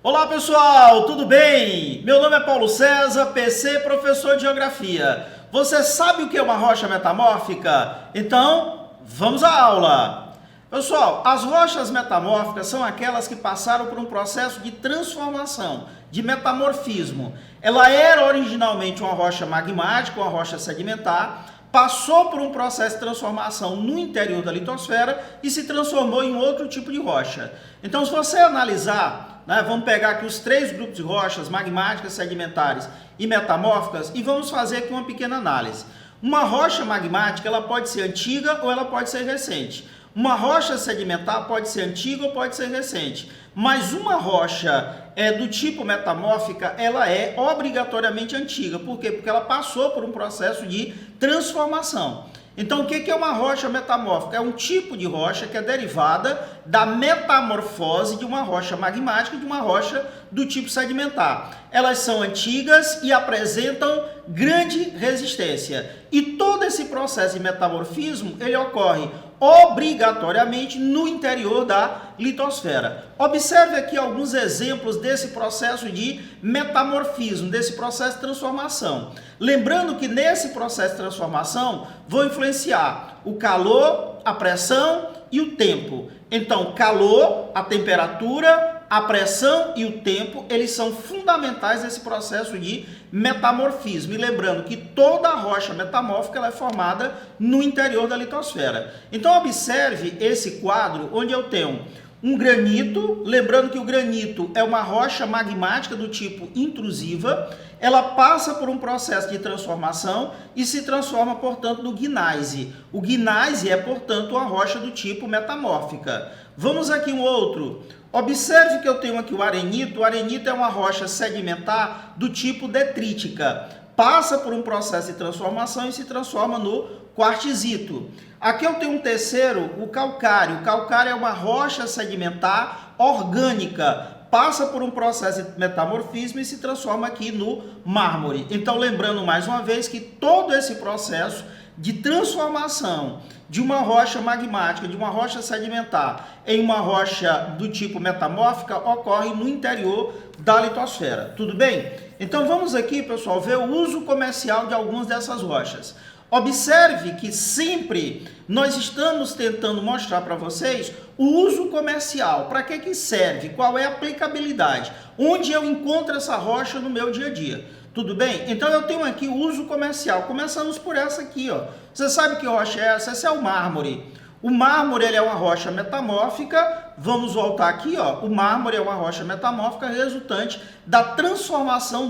Olá pessoal, tudo bem? Meu nome é Paulo César, PC, professor de Geografia. Você sabe o que é uma rocha metamórfica? Então, vamos à aula! Pessoal, as rochas metamórficas são aquelas que passaram por um processo de transformação, de metamorfismo. Ela era originalmente uma rocha magmática, uma rocha sedimentar, passou por um processo de transformação no interior da litosfera e se transformou em outro tipo de rocha. Então, se você analisar, vamos pegar aqui os três grupos de rochas, magmáticas, sedimentares e metamórficas, e vamos fazer aqui uma pequena análise. Uma rocha magmática, ela pode ser antiga ou ela pode ser recente. Uma rocha sedimentar pode ser antiga ou pode ser recente. Mas uma rocha do tipo metamórfica, ela é obrigatoriamente antiga. Por quê? Porque ela passou por um processo de transformação. Então, o que é uma rocha metamórfica? É um tipo de rocha que é derivada da metamorfose de uma rocha magmática e de uma rocha do tipo sedimentar. Elas são antigas e apresentam grande resistência. E todo esse processo de metamorfismo, ele ocorre obrigatoriamente no interior da litosfera. Observe aqui alguns exemplos desse processo de metamorfismo, desse processo de transformação. Lembrando que nesse processo de transformação vão influenciar o calor, a pressão e o tempo. Então, calor, a temperatura, a pressão e o tempo, eles são fundamentais nesse processo de metamorfismo. E lembrando que toda rocha metamórfica ela é formada no interior da litosfera. Então, observe esse quadro onde eu tenho um granito, lembrando que o granito é uma rocha magmática do tipo intrusiva, ela passa por um processo de transformação e se transforma, portanto, no gneiss. O gneiss é, portanto, uma rocha do tipo metamórfica. Vamos aqui um outro. Observe que eu tenho aqui o arenito. O arenito é uma rocha sedimentar do tipo detrítica. Passa por um processo de transformação e se transforma no quartzito. Aqui eu tenho um terceiro, o calcário. O calcário é uma rocha sedimentar orgânica. Passa por um processo de metamorfismo e se transforma aqui no mármore. Então, lembrando mais uma vez que todo esse processo de transformação de uma rocha magmática, de uma rocha sedimentar em uma rocha do tipo metamórfica ocorre no interior da litosfera. Tudo bem? Então vamos aqui, pessoal, ver o uso comercial de algumas dessas rochas. Observe que sempre nós estamos tentando mostrar para vocês o uso comercial. Para que serve? Qual é a aplicabilidade? Onde eu encontro essa rocha no meu dia a dia? Tudo bem? Então eu tenho aqui o uso comercial. Começamos por essa aqui, ó. Você sabe que rocha é essa? Essa é o mármore. O mármore ele é uma rocha metamórfica. Vamos voltar aqui, ó. O mármore é uma rocha metamórfica resultante da transformação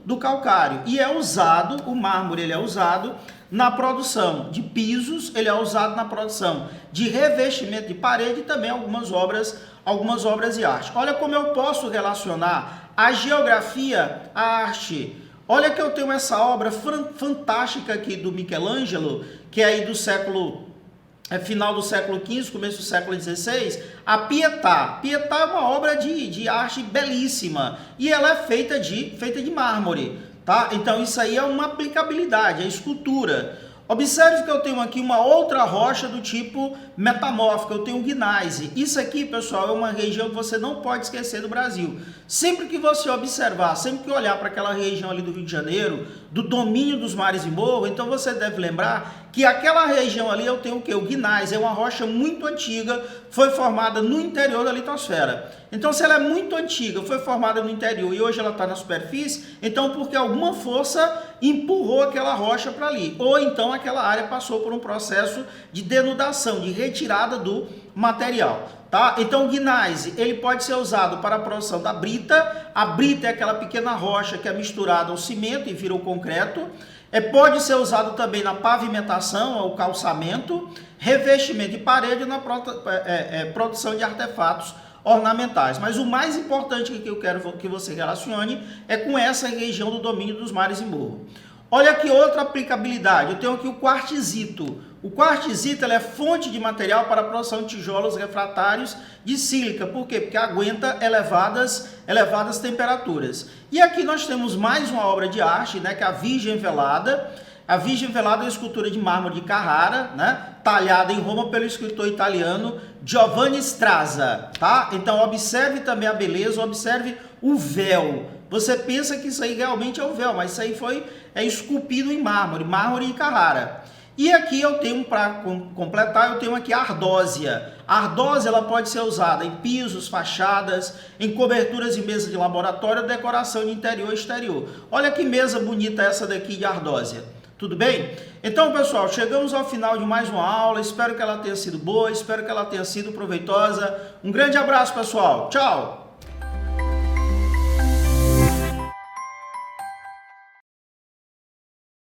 do calcário. E é usado, o mármore ele é usado na produção de pisos, ele é usado na produção de revestimento de parede e também algumas obras de arte. Olha como eu posso relacionar a geografia à arte. Olha que eu tenho essa obra fantástica aqui do Michelangelo, que é aí do final do século XV, começo do século XVI, a Pietà. Pietà é uma obra de arte belíssima e ela é feita de mármore, tá? Então isso aí é uma aplicabilidade, é escultura. Observe que eu tenho aqui uma outra rocha do tipo metamórfica, eu tenho o gneiss. Isso aqui, pessoal, é uma região que você não pode esquecer do Brasil. Sempre que você observar, sempre que olhar para aquela região ali do Rio de Janeiro, do domínio dos mares e morros, então você deve lembrar que aquela região ali eu tenho o quê? O gneiss é uma rocha muito antiga, foi formada no interior da litosfera. Então, se ela é muito antiga, foi formada no interior e hoje ela está na superfície, então porque alguma força empurrou aquela rocha para ali. Ou então aquela área passou por um processo de denudação, de retirada do material. Tá? Então o gneiss ele pode ser usado para a produção da brita. A brita é aquela pequena rocha que é misturada ao cimento e vira o concreto. Pode ser usado também na pavimentação, o calçamento, revestimento de parede e na produção de artefatos ornamentais. Mas o mais importante que eu quero que você relacione é com essa região do domínio dos mares e morros. Olha aqui outra aplicabilidade. Eu tenho aqui o quartzito. O quartzito é fonte de material para a produção de tijolos refratários de sílica. Por quê? Porque aguenta elevadas temperaturas. E aqui nós temos mais uma obra de arte, né, que é a Virgem Velada. A Virgem Velada é uma escultura de mármore de Carrara, né, talhada em Roma pelo escritor italiano Giovanni Strazza. Tá? Então observe também a beleza, observe o véu. Você pensa que isso aí realmente é o véu, mas isso aí é esculpido em mármore e Carrara. E aqui eu tenho, para completar, eu tenho aqui a ardósia. A ardósia ela pode ser usada em pisos, fachadas, em coberturas de mesa de laboratório, decoração de interior e exterior. Olha que mesa bonita essa daqui de ardósia. Tudo bem? Então, pessoal, chegamos ao final de mais uma aula. Espero que ela tenha sido boa, espero que ela tenha sido proveitosa. Um grande abraço, pessoal. Tchau!